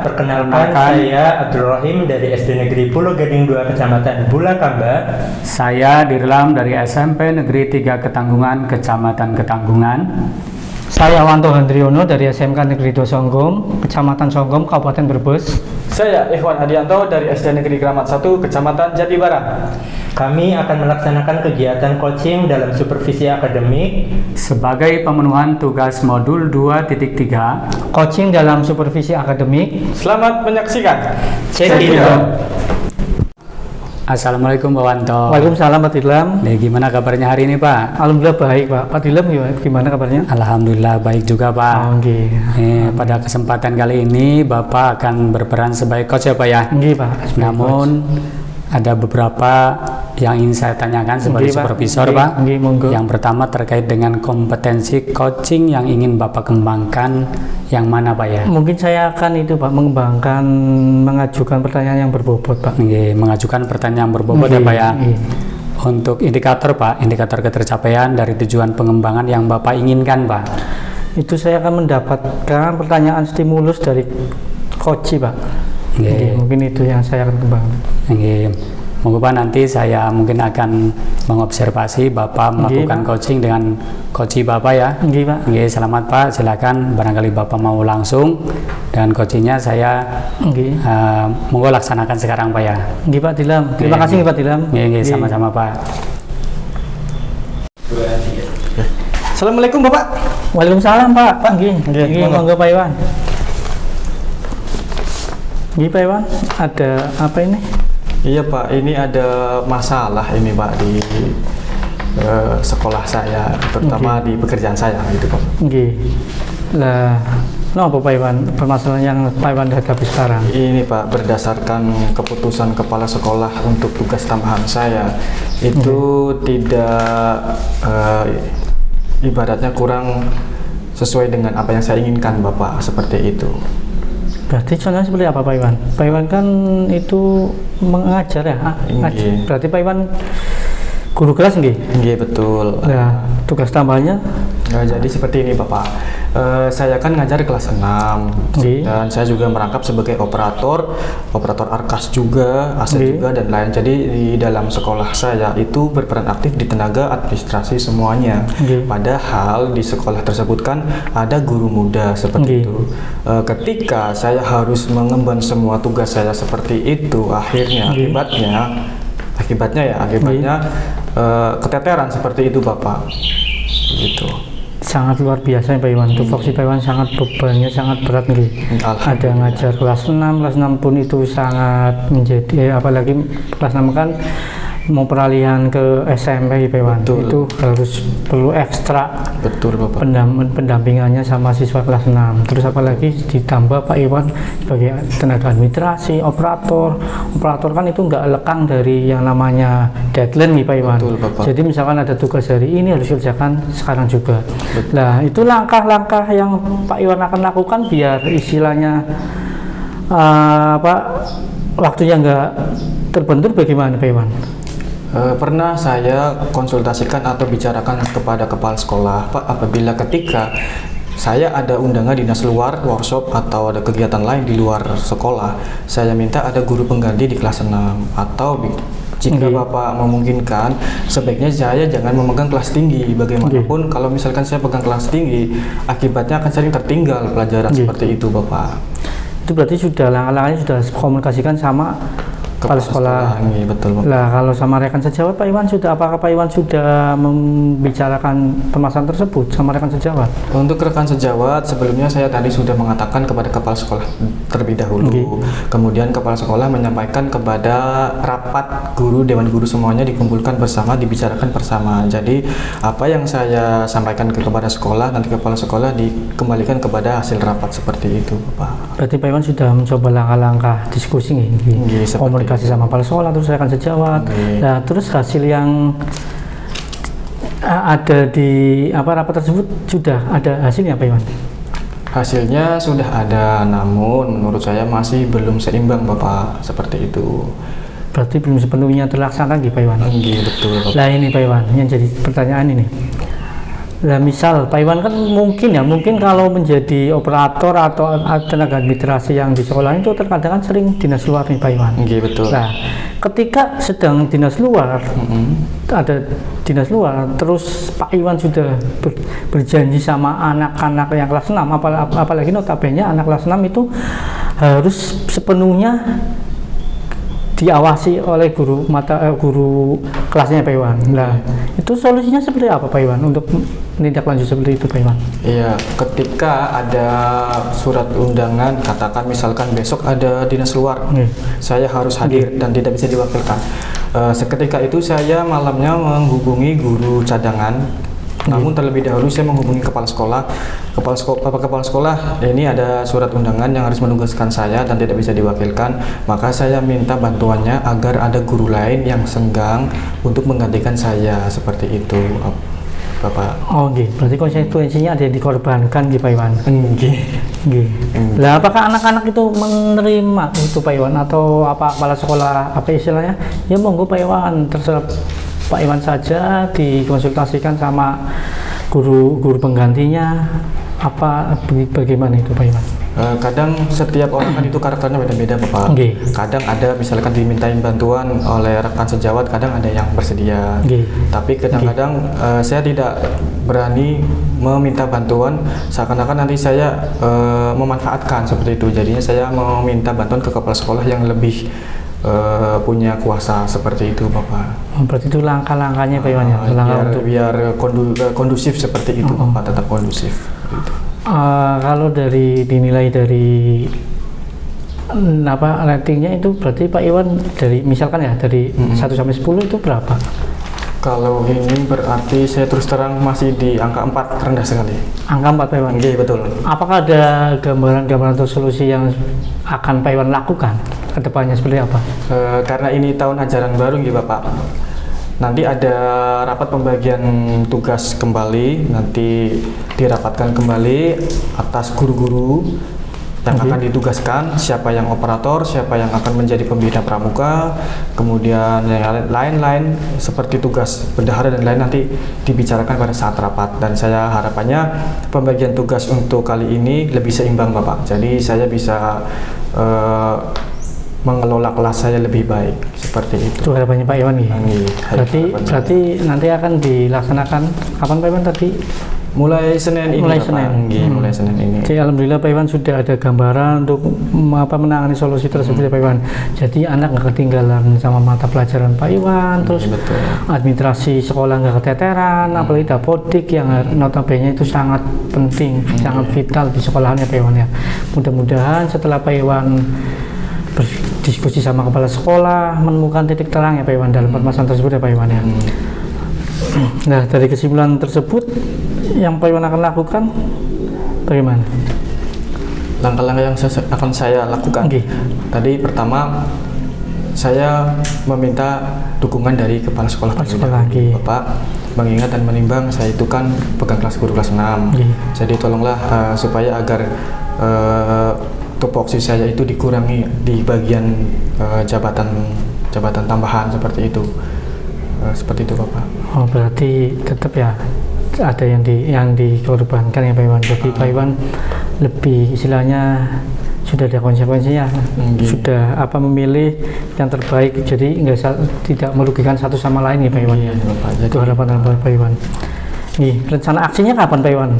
Perkenalkan, saya Abdul Rahim dari SD Negeri Pulau Gading 2 Kecamatan Bulakamba. Saya Dirlam dari SMP Negeri 3 Ketanggungan, Kecamatan Ketanggungan. Saya Wanto Handriono dari SMK Negeri 2 Songgom, Kecamatan Songgom, Kabupaten Brebes. Saya Ikhwan Adianto dari SD Negeri Kramat 1, Kecamatan Jati Barat. Kami akan melaksanakan kegiatan coaching dalam supervisi akademik Sebagai pemenuhan tugas modul 2.3 Coaching dalam supervisi akademik. Selamat menyaksikan. Cekidot. Assalamualaikum Pak Wanto. Waalaikumsalam Pak Dirlam. Nih, gimana kabarnya hari ini Pak? Alhamdulillah baik Pak. Pak Dirlam gimana kabarnya? Alhamdulillah baik juga Pak. Pada kesempatan kali ini Bapak akan berperan sebagai coach ya Pak ya? Nggih Pak. Namun ada beberapa yang ingin saya tanyakan sebagai supervisor Pak. Yang pertama terkait dengan kompetensi coaching yang ingin Bapak kembangkan yang mana Pak ya? Mungkin saya akan itu Pak mengajukan pertanyaan yang berbobot Pak. Mengajukan pertanyaan yang berbobot ya Pak ya. Untuk indikator Pak, indikator ketercapaian dari tujuan pengembangan yang Bapak inginkan Pak. Itu saya akan mendapatkan pertanyaan stimulus dari coach Pak. Mungkin itu yang saya akan kembangkan. Monggo Pak, nanti saya mungkin akan mengobservasi Bapak melakukan coaching dengan coach Bapak ya. Pak. Selamat Pak, silakan barangkali Bapak mau langsung dan coachingnya saya monggo laksanakan sekarang Pak ya. Pak Dirlam. Terima kasih Pak Dirlam. Sama-sama Pak. Assalamualaikum Bapak. Waalaikumsalam Pak. Monggo Pak Iwan. Pak Iwan, ada apa ini? Iya Pak, ini ada masalah ini Pak di sekolah saya, terutama di pekerjaan saya gitu Pak. Lah, apa Pak Iwan? Permasalahan yang Pak Iwan hadapi sekarang? Ini Pak, berdasarkan keputusan kepala sekolah untuk tugas tambahan saya itu tidak ibaratnya kurang sesuai dengan apa yang saya inginkan Bapak, seperti itu. Berarti contohnya seperti apa Pak Iwan? Pak Iwan kan itu mengajar ya? Berarti Pak Iwan guru kelas nggih? Nggih, betul. Nah, tugas tambahannya? Jadi seperti ini Bapak, saya kan ngajar kelas 6 dan saya juga merangkap sebagai operator Arkas juga, AC juga dan lain. Jadi di dalam sekolah saya itu berperan aktif di tenaga administrasi semuanya. Padahal di sekolah tersebut kan ada guru muda seperti itu. Ketika saya harus mengemban semua tugas saya seperti itu, akhirnya akibatnya keteteran seperti itu Bapak. Gitu. Sangat luar biasa ya Pak Iwan. Tupoksi Pak Iwan sangat bebannya sangat berat nih. Ada ngajar kelas 6 pun itu sangat menjadi apalagi kelas 6 kan mau peralihan ke SMP Pak Iwan. Itu harus perlu ekstra. Betul Bapak. Pendampingannya sama siswa kelas 6. Terus apalagi ditambah Pak Iwan sebagai tenaga administrasi, operator kan itu nggak lekang dari yang namanya deadline nih Pak Iwan. Betul, Bapak. Jadi misalkan ada tugas hari ini harus kerjakan sekarang juga. Nah itu langkah-langkah yang Pak Iwan akan lakukan biar istilahnya waktunya nggak terbentur bagaimana Pak Iwan? Pernah saya konsultasikan atau bicarakan kepada kepala sekolah Pak, apabila ketika saya ada undangan dinas luar, workshop atau ada kegiatan lain di luar sekolah, saya minta ada guru pengganti di kelas 6 atau jika Bapak memungkinkan, sebaiknya saya jangan memegang kelas tinggi. Bagaimanapun kalau misalkan saya pegang kelas tinggi, akibatnya akan sering tertinggal pelajaran seperti itu Bapak. Itu berarti sudah langkah-langkahnya sudah komunikasikan sama kepala sekolah. Betul. Lah kalau sama rekan sejawat Pak Iwan apakah Pak Iwan sudah membicarakan permasalahan tersebut sama rekan sejawat? Untuk rekan sejawat sebelumnya saya tadi sudah mengatakan kepada kepala sekolah terlebih dahulu. Kemudian kepala sekolah menyampaikan kepada rapat guru, dewan guru semuanya dikumpulkan bersama, dibicarakan bersama. Jadi apa yang saya sampaikan kepada sekolah, nanti kepala sekolah dikembalikan kepada hasil rapat seperti itu Bapak. Berarti Pak Iwan sudah mencoba langkah-langkah diskusi komunikasi sama kepala sekolah terus rekan sejawat. Nah terus hasil yang ada di rapat tersebut sudah ada hasilnya Pak Iwan? Hasilnya sudah ada, namun menurut saya masih belum seimbang Bapak, seperti itu. Berarti belum sepenuhnya terlaksana gitu Pak Iwan? Betul Bapak. Nah ini Pak Iwan yang jadi pertanyaan ini, Lah misal Pak Iwan kan mungkin kalau menjadi operator atau tenaga administrasi yang di sekolah itu terkadang kan sering dinas luar nih Pak Iwan. Oke, betul. Nah, ketika sedang dinas luar, ada dinas luar, terus Pak Iwan sudah berjanji sama anak-anak yang kelas 6, apalagi notabene anak kelas 6 itu harus sepenuhnya diawasi oleh guru kelasnya Pak Iwan. Nah, itu solusinya seperti apa Pak Iwan untuk menindaklanjut seperti itu Pak Iwan? Iya, ketika ada surat undangan, katakan misalkan besok ada dinas luar, saya harus hadir dan tidak bisa diwakilkan. Seketika itu saya malamnya menghubungi guru cadangan. Namun terlebih dahulu saya menghubungi kepala sekolah. Kepala sekolah, ini ada surat undangan yang harus menugaskan saya dan tidak bisa diwakilkan. Maka saya minta bantuannya agar ada guru lain yang senggang untuk menggantikan saya, seperti itu, Bapak. Oh, berarti konsekuensinya ada yang dikorbankan gitu Pak Iwan. Lah, apakah anak-anak itu menerima itu Pak Iwan, atau apa kepala sekolah apa istilahnya? Ya monggo Pak Iwan, terserah Pak Iwan saja, dikonsultasikan sama guru penggantinya, apa bagaimana itu Pak Iwan? Kadang setiap orang kan itu karakternya beda-beda Bapak. Kadang ada misalkan dimintain bantuan oleh rekan sejawat, kadang ada yang bersedia. Tapi kadang-kadang saya tidak berani meminta bantuan, seakan-akan nanti saya memanfaatkan seperti itu. Jadinya saya meminta bantuan ke kepala sekolah yang lebih punya kuasa, seperti itu Bapak. Berarti itu langkah-langkahnya Pak Iwan ya? Biar kondusif seperti itu Bapak, tetap kondusif gitu. Kalau dinilai dari ratingnya itu berarti Pak Iwan dari misalkan ya dari 1 sampai 10 itu berapa? Kalau ini berarti saya terus terang masih di angka 4, rendah sekali. Angka 4 Pak Iwan? Iya, betul. Apakah ada gambaran-gambaran atau solusi yang akan Pak Iwan lakukan ke depannya seperti apa? Karena ini tahun ajaran baru gitu Bapak. Nanti ada rapat pembagian tugas kembali, nanti dirapatkan kembali atas guru-guru yang akan ditugaskan, siapa yang operator, siapa yang akan menjadi pembina pramuka, kemudian yang lain-lain seperti tugas bendahara dan lain nanti dibicarakan pada saat rapat. Dan saya harapannya pembagian tugas untuk kali ini lebih seimbang Bapak, jadi saya bisa mengelola kelas saya lebih baik, seperti itu. Itu harapannya Pak Iwan nih. Berarti nanti akan dilaksanakan kapan Pak Iwan tadi? Mulai Senin ini. Mulai Senin ini. Jadi alhamdulillah Pak Iwan sudah ada gambaran untuk menangani solusi tersebut ya Pak Iwan. Jadi anak nggak ketinggalan sama mata pelajaran Pak Iwan, terus administrasi sekolah nggak keteteran, apalagi dapodik yang notabene itu sangat penting, sangat vital di sekolahannya Pak Iwan ya. Mudah-mudahan setelah Pak Iwan berdiskusi sama kepala sekolah menemukan titik terang ya Pak Iwan dalam permasalahan tersebut ya Pak Iwan ya. Nah, dari kesimpulan tersebut yang Pak Iwan akan lakukan bagaimana? Langkah-langkah yang akan saya lakukan. Tadi pertama saya meminta dukungan dari kepala sekolah Bapak, mengingat dan menimbang saya itu kan pegang guru kelas 6. Jadi tolonglah supaya agar tupoksi saya itu dikurangi di bagian jabatan tambahan seperti itu. Seperti itu Bapak. Oh, berarti tetap ya ada yang dikorbankan ya Pak Iwan. Jadi Pak Iwan lebih istilahnya sudah ada konsekuensinya, sudah memilih yang terbaik, jadi tidak merugikan satu sama lain ya Pak Iwan. Itu harapan Pak Iwan. Rencana aksinya kapan Pak Iwan?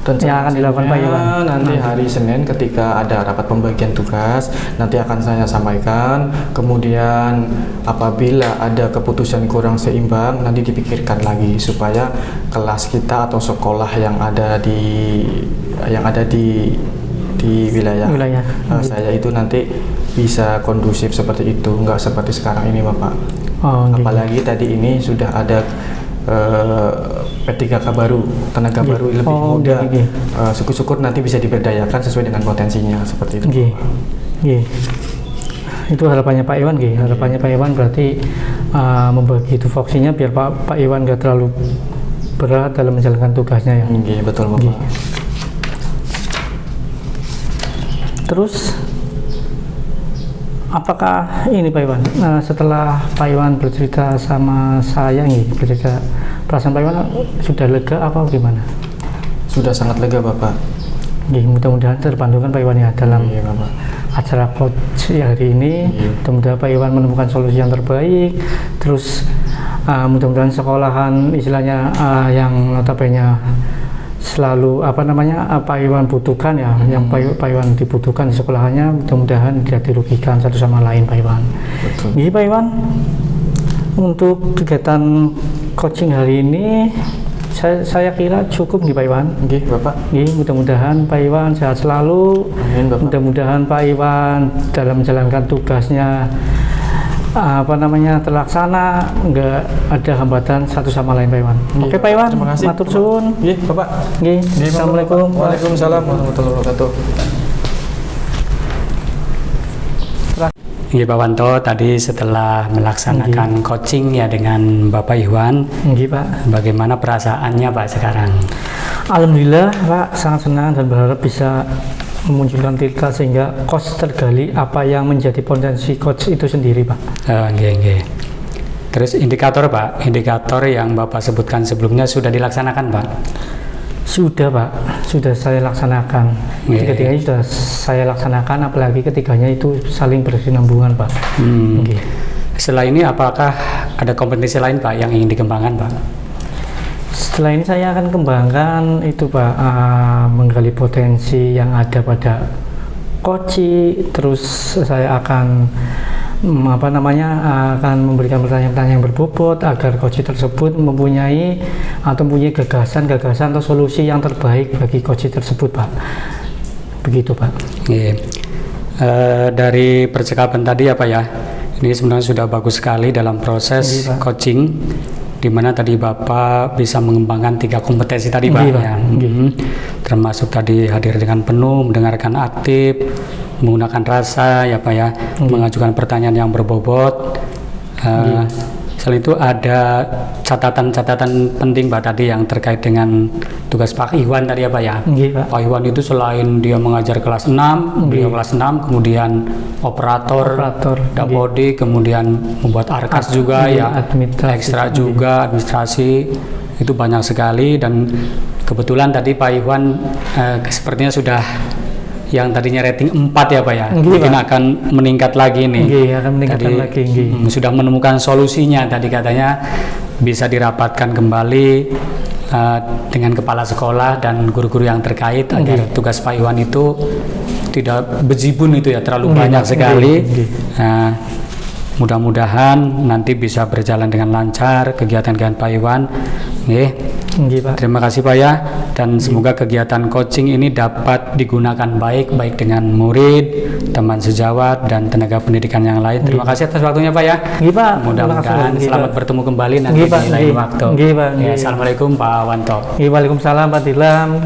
Yang akan dilakukan Pak Iwan? Nanti hari Senin ketika ada rapat pembagian tugas, nanti akan saya sampaikan. Kemudian apabila ada keputusan kurang seimbang, nanti dipikirkan lagi supaya kelas kita atau sekolah yang ada di wilayah saya itu nanti bisa kondusif seperti itu, nggak seperti sekarang ini Bapak. Apalagi tadi ini sudah ada P3K baru, tenaga baru lebih muda. Syukur-syukur nanti bisa diberdayakan sesuai dengan potensinya, seperti itu. Itu harapannya Pak Iwan. Harapannya Pak Iwan berarti membagi tupoksinya biar Pak Iwan nggak terlalu berat dalam menjalankan tugasnya ya. Betul Bapak. Terus apakah ini Pak Iwan, setelah Pak Iwan bercerita sama saya bercerita perasaan Pak Iwan sudah lega apa gimana? Sudah sangat lega Bapak. Mudah-mudahan terbantu kan Pak Iwan ya dalam acara coach hari ini. Mudah-mudahan Pak Iwan menemukan solusi yang terbaik. Terus mudah-mudahan sekolahan istilahnya yang notabene selalu Pak Iwan butuhkan ya, yang Pak Iwan dibutuhkan di sekolahannya, mudah-mudahan tidak dirugikan satu sama lain Pak Iwan. Jadi Pak Iwan, untuk kegiatan coaching hari ini saya kira cukup nih Pak Iwan. Bapak. Mudah-mudahan Pak Iwan sehat selalu. Amin, Bapak. Mudah-mudahan Pak Iwan dalam menjalankan tugasnya terlaksana, nggak ada hambatan satu sama lain Pak Iwan. Oke Pak Iwan, terima kasih. matur suwun. Bapak. Assalamualaikum. Waalaikumsalam warahmatullahi wabarakatuh. Pak Wanto, tadi setelah melaksanakan coaching ya dengan Bapak Iwan, Pak. Bagaimana perasaannya Pak sekarang? Alhamdulillah Pak, sangat senang dan berharap bisa memunculkan kita sehingga coach tergali apa yang menjadi potensi coach itu sendiri Pak. Terus indikator Pak, indikator yang Bapak sebutkan sebelumnya sudah dilaksanakan Pak? Sudah Pak, sudah saya laksanakan. Ketiganya sudah saya laksanakan, apalagi ketiganya itu saling berkesinambungan Pak. Setelah ini apakah ada kompetensi lain Pak yang ingin dikembangkan Pak? Setelah ini saya akan kembangkan itu Pak, menggali potensi yang ada pada coach, terus saya akan akan memberikan pertanyaan-pertanyaan yang berbobot agar coach tersebut mempunyai gagasan atau solusi yang terbaik bagi coach tersebut Pak. Begitu Pak. Dari percakapan tadi ini sebenarnya sudah bagus sekali dalam proses coaching, di mana tadi Bapak bisa mengembangkan 3 kompetensi tadi Pak. Termasuk tadi hadir dengan penuh, mendengarkan aktif, menggunakan rasa ya Pak ya, mengajukan pertanyaan yang berbobot. Selain itu ada catatan-catatan penting Pak tadi yang terkait dengan tugas Pak Iwan tadi ya Pak ya. Pak Iwan itu selain dia mengajar kelas 6, beliau kelas 6, kemudian operator Dapodi, kemudian membuat arkas juga ya, ekstra juga administrasi, itu banyak sekali. Dan kebetulan tadi Pak Iwan sepertinya sudah yang tadinya rating 4 ya Pak ya, mungkin akan meningkat lagi nih. Sudah menemukan solusinya, tadi katanya bisa dirapatkan kembali dengan kepala sekolah dan guru-guru yang terkait agar tugas Pak Iwan itu tidak bejibun itu ya, terlalu banyak sekali. Mudah-mudahan nanti bisa berjalan dengan lancar kegiatan-kegiatan Pak Iwan. Terima kasih Pak ya, dan semoga kegiatan coaching ini dapat digunakan baik dengan murid, teman sejawat, dan tenaga pendidikan yang lain. Terima kasih atas waktunya Pak ya. Mudah-mudahan selamat bertemu kembali nanti di lain waktu. Assalamualaikum Pak Wanto. Waalaikumsalam Pak Dilam.